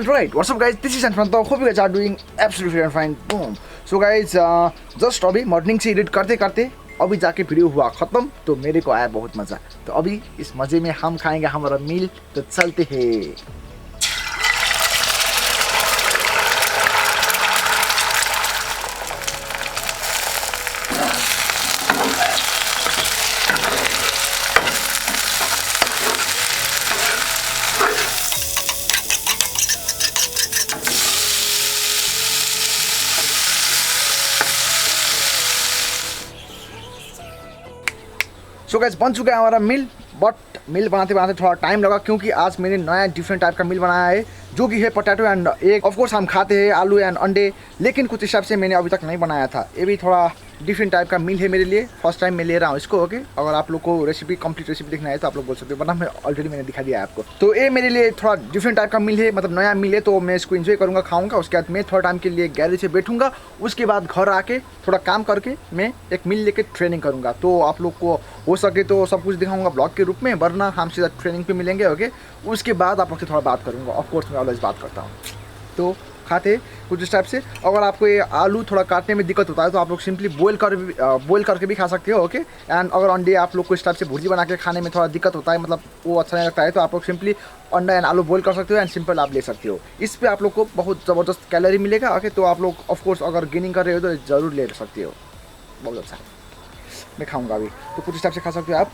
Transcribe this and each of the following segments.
Alright, what's up guys, this is Anfranta, hope you guys are doing absolutely fine. Boom. So guys, just अभी morning से edit करते करते अभी जाके video हुआ ख़त्म, तो मेरे को आया बहुत मज़ा। तो अभी इस मज़े में हम खाएंगे हमारा मील, तो चलते हैं। सो गाइस, बन चुका है हमारा मील, बट मील बनाते बनाते थोड़ा टाइम लगा क्योंकि आज मैंने नया डिफरेंट टाइप का मील बनाया है जो कि है potato and egg. Of course हम खाते हैं आलू एंड अंडे, लेकिन कुछ हिसाब से मैंने अभी तक नहीं बनाया था। ये भी थोड़ा डिफरेंट टाइप का मील है मेरे लिए, फर्स्ट टाइम मैं ले रहा हूँ इसको। ओके, अगर आप लोग को रेसिपी कंप्लीट रेसिपी देखना है तो आप लोग बोल सकते हो, वरना मैं ऑलरेडी मैंने दिखा दिया है आपको। तो ये मेरे लिए थोड़ा डिफरेंट टाइप का मील है, मतलब नया मील है, तो मैं इसको एंजॉय करूँगा, खाऊंगा। उसके बाद मैं थोड़ा टाइम के लिए गैरेज से बैठूंगा, उसके बाद घर आके थोड़ा काम करके मैं एक मील लेके ट्रेनिंग करूँगा। तो आप लोग को हो सके तो सब कुछ दिखाऊंगा ब्लॉग के रूप में, वरना हम सीधा ट्रेनिंग पे मिलेंगे। ओके, उसके बाद आप लोग से थोड़ा बात करूँगा। ऑफकोर्स मैं ऑलवेज बात करता हूँ। तो खाते कुछ इस टाइप से। अगर आपको ये आलू थोड़ा काटने में दिक्कत होता है तो आप लोग सिंपली बॉयल करके भी खा सकते हो। ओके, एंड अगर अंडे आप लोग को इस टाइप से भुर्जी बना के खाने में थोड़ा दिक्कत होता है, मतलब वो अच्छा नहीं लगता है, तो आप लोग सिंपली अंडा एंड आलू बॉयल कर सकते हो एंड सिंपल आप ले सकते हो। इस पर आप लोग को बहुत ज़बरदस्त कैलोरी मिलेगा। ओके, तो आप लोग ऑफकोर्स अगर गेनिंग कर रहे हो तो ज़रूर ले सकते हो, बहुत अच्छा है। मैं खाऊँगा अभी, तो कुछ इस टाइप से खा सकते हो आप,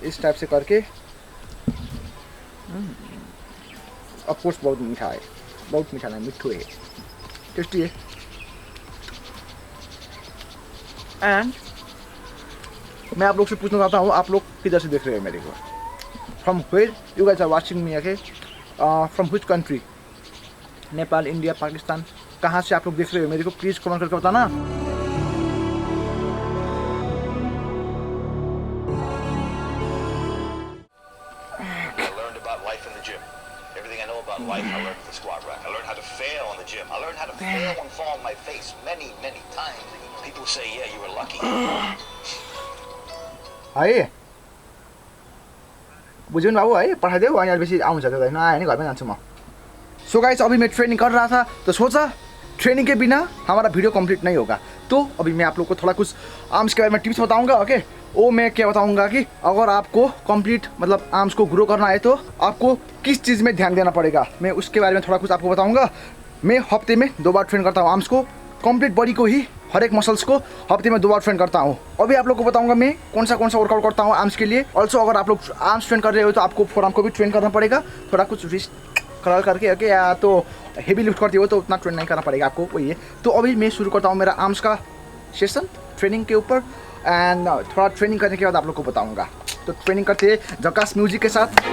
इस टाइप से करके। ऑफकोर्स बहुत मीठा है, बहुत मीठा नहीं, मिठू है, टेस्टी है। एंड मैं आप लोग से पूछना चाहता हूँ, आप लोग किधर से देख रहे हो मेरे को? From where you guys are watching me? Okay, from which country? Nepal, India, Pakistan, कहाँ से आप लोग देख रहे हो मेरे को? प्लीज़ कमेंट करके बताना। Life, I learned the squat rack. I learned how to fail in the gym. I learned how to fail and fall on my face many times. People say, yeah, you were lucky. आए बुझ्यौ नि बाबु, है पठाइदेऊ, अनि अलि बेसी आउँछ त्यो होइन, आयो नि घरमै जान्छु म। सो गाइस, अभी मैं ट्रेनिंग कर रहा था, तो सोचा ट्रेनिंग के बिना हमारा वीडियो कंप्लीट नहीं होगा। तो अभी मैं आप लोग को थोड़ा कुछ आर्म्स के बारे में टिप्स बताऊंगा। ओके, वो मैं क्या बताऊंगा कि अगर आपको कंप्लीट मतलब आर्म्स को ग्रो करना है तो आपको किस चीज़ में ध्यान देना पड़ेगा, मैं उसके बारे में थोड़ा कुछ आपको बताऊंगा। मैं हफ्ते में 2 बार ट्रेन करता हूँ आर्म्स को, कंप्लीट बॉडी को ही, हर एक मसल्स को हफ्ते में 2 बार ट्रेन करता हूँ। अभी आप लोग को बताऊंगा मैं कौन सा वर्कआउट करता हूँ आर्म्स के लिए। ऑल्सो अगर आप लोग आर्म्स ट्रेन कर रहे हो तो आपको फोरआर्म को भी ट्रेन करना पड़ेगा, थोड़ा कुछ रिस्ट कर्ल करके। ओके, या तो हेवी लिफ्ट करते हो तो उतना ट्रेन नहीं करना पड़ेगा आपको, वही है। तो अभी मैं शुरू करता हूँ मेरा आर्म्स का सेशन ट्रेनिंग के ऊपर, एंड थोड़ा ट्रेनिंग करने के बाद आप लोग को बताऊंगा। तो ट्रेनिंग करते हैं जकास म्यूजिक के साथ।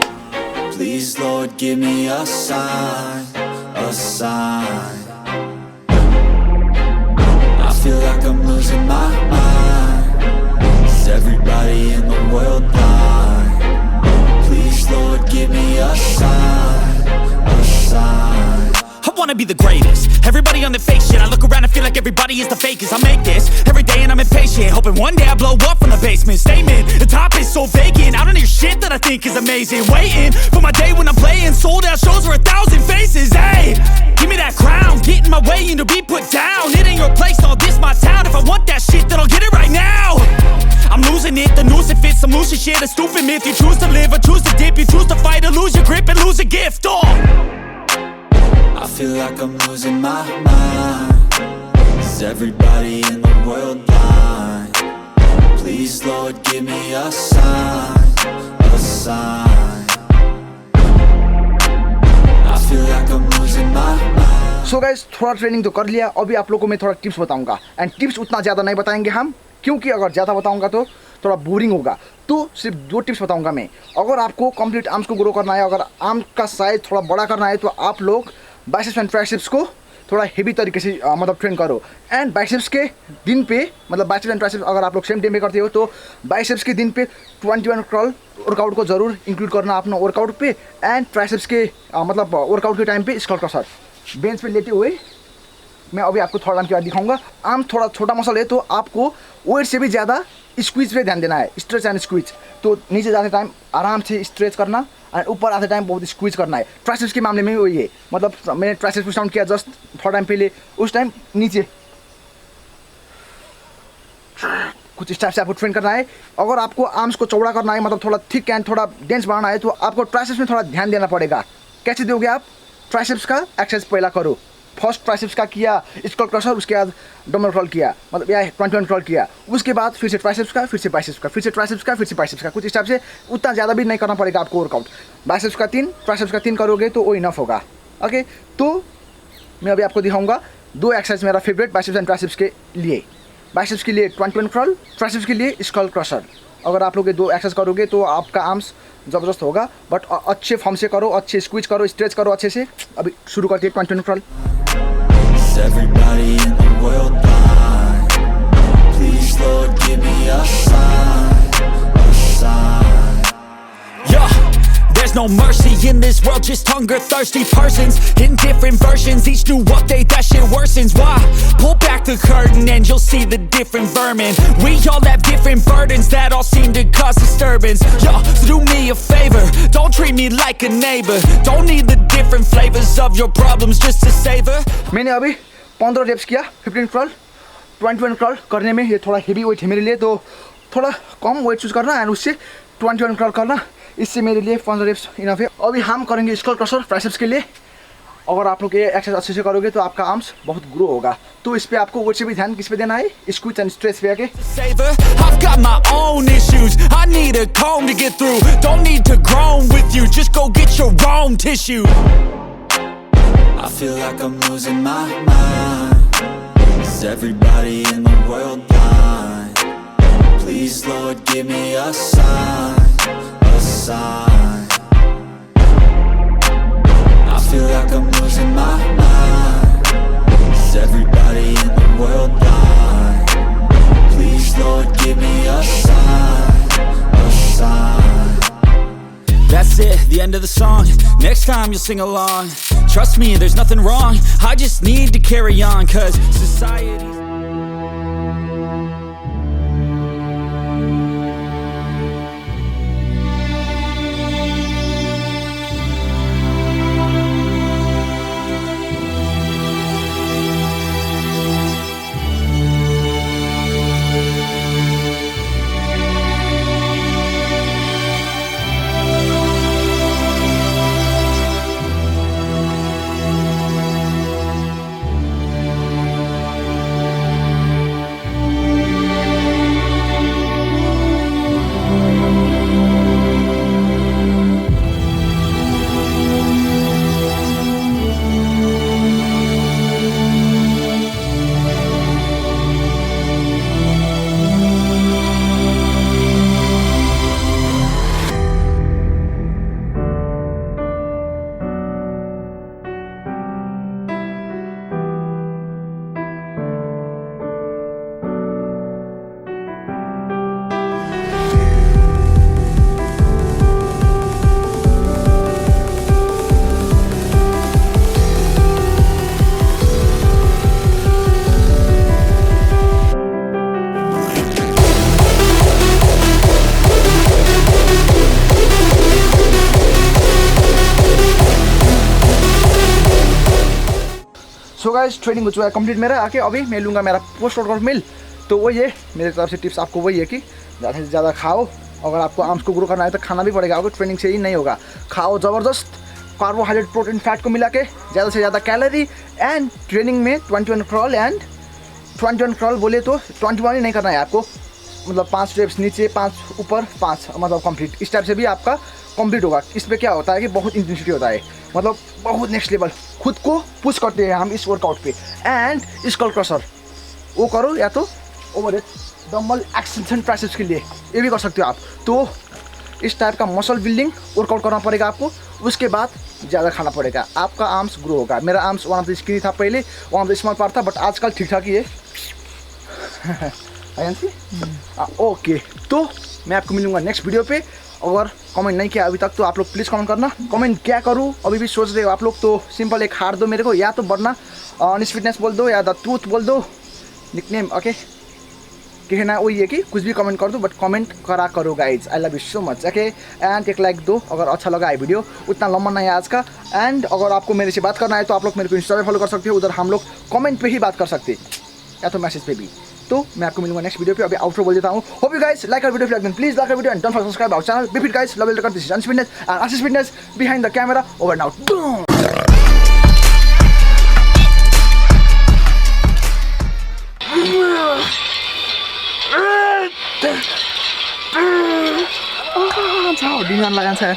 Please Lord give me a sign, a sign. I feel like I'm losing my mind. Is everybody in the world blind? Please Lord give me a sign, a sign. I wanna be the greatest. Everybody on the fake shit. I look around and feel like everybody is the fakest. I make this every day and I'm impatient, hoping one day I blow up from the basement. Statement, the top is so vacant. I don't hear shit that I think is amazing. Waiting for my day when I'm playing sold out shows for 1,000 faces. Hey, give me that crown, get in my way and to be put down. It ain't your place, no, this my town. If I want that shit, then I'll get it right now. I'm losing it, the noose it fits some loose shit. A stupid myth, you choose to live or choose to dip. You choose to fight or lose your grip and lose a gift. I feel like I'm losing my mind. Is everybody in the world blind? Please Lord give me a sign, a sign. I feel like I'm losing my mind. So guys, थोड़ा training तो कर लिया, अभी आप लोग को मैं थोड़ा टिप्स बताऊंगा। एंड टिप्स उतना ज़्यादा नहीं बताएंगे हम, क्योंकि अगर ज़्यादा बताऊंगा तो थोड़ा बोरिंग होगा। तो सिर्फ 2 टिप्स बताऊंगा मैं। अगर आपको कंप्लीट आर्म्स को ग्रो करना है, अगर आर्म का साइज थोड़ा बड़ा करना है, तो आप लोग बाइसेप्स एंड ट्राइसेप्स को थोड़ा हेवी तरीके से मतलब ट्रेन करो। एंड बाइसेप्स के दिन पे, मतलब बाइसेप्स एंड ट्राइसेप्स अगर आप लोग सेम डे में करते हो तो बाइसेप्स के दिन पे 21 कर्ल वर्कआउट को ज़रूर इंक्लूड करना अपना वर्कआउट पे। एंड ट्राइसेप्स के मतलब वर्कआउट के टाइम पे स्क्वाट का सर बेंच पे लेते हुए मैं अभी आपको थोड़ा टाइम के बाद दिखाऊंगा। आर्म थोड़ा छोटा मसल है तो आपको वेट से भी ज़्यादा स्क्वीज पे ध्यान देना है, स्ट्रेच एंड स्क्वीज। तो नीचे जाते टाइम आराम से स्ट्रेच करना, एंड ऊपर आते टाइम बहुत स्क्वीज करना है। ट्राइसेप्स के मामले में भी वही है, मतलब मैंने ट्राइसेप्स पुश डाउन किया जस्ट थोड़ा टाइम पहले, उस टाइम नीचे कुछ इस टाइप से आपको ट्रेन करना है। अगर आपको आर्म्स को चौड़ा करना है, मतलब थोड़ा थिक एंड थोड़ा डेंस बनाना है, तो आपको ट्राइसेप्स में थोड़ा ध्यान देना पड़ेगा। कैसे दोगे आप? ट्राइसेप्स का एक्सरसाइज पहला करो। फर्स्ट ट्राइसेप्स का किया स्कल क्रशर, उसके बाद डम्बल क्रॉल किया, मतलब या 21 क्रॉल किया, उसके बाद फिर से ट्राइसेप्स का, फिर से बाइसेप्स का, फिर से ट्राइसेप्स का, फिर से बाइसेप्स का। कुछ इस टाइप से, उतना ज़्यादा भी नहीं करना पड़ेगा आपको वर्कआउट। बाइसेप्स का 3, ट्राइसेप्स का 3 करोगे तो वो इनफ होगा। ओके, तो मैं अभी आपको दिखाऊंगा 2 एक्सरसाइज मेरा फेवरेट बाइसेप्स एंड ट्राइसेप्स के लिए। बाइसेप्स के लिए 21 क्रॉल, ट्राइसेप्स के लिए स्कल क्रशर। अगर आप लोग ये 2 एक्सरसाइज करोगे तो आपका आर्म्स ज़बरदस्त होगा, बट अच्छे फॉर्म से करो, अच्छे स्क्वीज करो, स्ट्रेच करो अच्छे से। अभी शुरू करते हैं 21 crawl. Is everybody in the world blind? Please, Lord, give me a sign, a sign. Yeah, there's no mercy in this world, just hunger thirsty persons in different versions, each new update that shit worsens. Why? Pull back the curtain and you'll see the different vermin. We all have different burdens that all seem to cause disturbance. Yo, so do me a favor, don't treat me like a neighbor. Don't need the different flavors of your problems just to savor. मैंने अभी 15 wraps किया 15 crawl. 21 crawl करने में ये थोड़ा heavy weight है मेरे लिए, तो थोड़ा कम वेट चूज़ करना एंड उससे 21 क्रॉल करना, इससे मेरे लिए 15 रेप्स इनफ है। अभी हम करेंगे स्कल क्रशर ट्राइसेप्स के लिए। अगर आप लोग ये एक्सरसाइज अच्छे से करोगे तो आपका आर्म्स बहुत ग्रो होगा, तो इस पर आपको वेट से भी ध्यान किस पे देना है, स्क्वीज एंड स्ट्रेच पे आके। Savor, I've got my own issues, I need a comb to get through. Don't need to groan with you, just go get your own tissue. I feel like I'm losing my mind. Is everybody in the world blind? Please, Lord, give me a sign, a sign. I feel like I'm losing my mind. Is everybody in the world blind? Please, Lord, give me a sign, a sign. That's it, the end of the song. Next time you'll sing along. Trust me, there's nothing wrong. I just need to carry on, 'cause society. So guys, training हो चुका है complete मेरा। आके अभी मैं लूँगा मेरा post workout meal. तो वही है मेरे तरफ से टिप्स आपको, वही है कि ज़्यादा से ज़्यादा खाओ। अगर आपको आर्म्स को ग्रो करना है तो खाना भी पड़ेगा, अगर ट्रेनिंग से ही नहीं होगा। खाओ ज़बरदस्त कार्बोहाइड्रेट प्रोटीन फैट को मिला के, ज़्यादा से ज़्यादा कैलोरी, एंड ट्रेनिंग में 21 क्रॉल। एंड 21 क्रॉल बोले तो 21 ही नहीं करना है आपको, मतलब 5 स्टेप्स नीचे 5 ऊपर 5, मतलब कंप्लीट। इस टाइप से भी आपका कंप्लीट होगा। इस पर क्या होता है कि बहुत इंटेंसिटी होता है, मतलब बहुत नेक्स्ट लेवल खुद को पुश करते हैं हम इस वर्कआउट पे। एंड स्कल क्रशर वो करो, या तो ओवरहेड डंबल एक्सटेंशन ट्राइसेप्स के लिए ये भी कर सकते हो आप। तो इस टाइप का मसल बिल्डिंग वर्कआउट करना पड़ेगा आपको। उसके बाद ज़्यादा खाना पड़ेगा, आपका आर्म्स ग्रो होगा। मेरा arms one of the skinny था पहले, one of the small part था, बट आजकल ठीक ठाक ही है। ओके, तो मैं आपको मिलूँगा नेक्स्ट वीडियो पे। अगर कमेंट नहीं किया अभी तक तो आप लोग प्लीज़ कमेंट करना। कमेंट क्या करूँ अभी भी सोच रहे हो आप लोग, तो सिंपल एक हार दो मेरे को, या तो वरना अनिश फिटनेस बोल दो, या द ट्रूथ बोल दो निकनेम। ओके, कहना वही है कि कुछ भी कमेंट कर दो, बट कमेंट करा करो guys. I love you so much. Okay, and एक लाइक दो अगर अच्छा लगा है वीडियो। उतना लंबा नहीं है आज का। एंड अगर आपको मेरे से बात करना है तो आप लोग मेरे को इंस्टा पे फॉलो कर सकते हो, उधर हम लोग कमेंट पे ही बात कर सकते हैं या तो मैसेज पे भी। तो मैं आपको मिलूंगा नेक्स्ट वीडियो पे। अभी आउटरो बोल देता हूँ। Hope you guys like our video, please like our video and don't forget subscribe our channel. Be fit guys, love you, this is Anish fitness and Ashish fitness behind the camera. Over now. Ciao, di mana lah kan saya?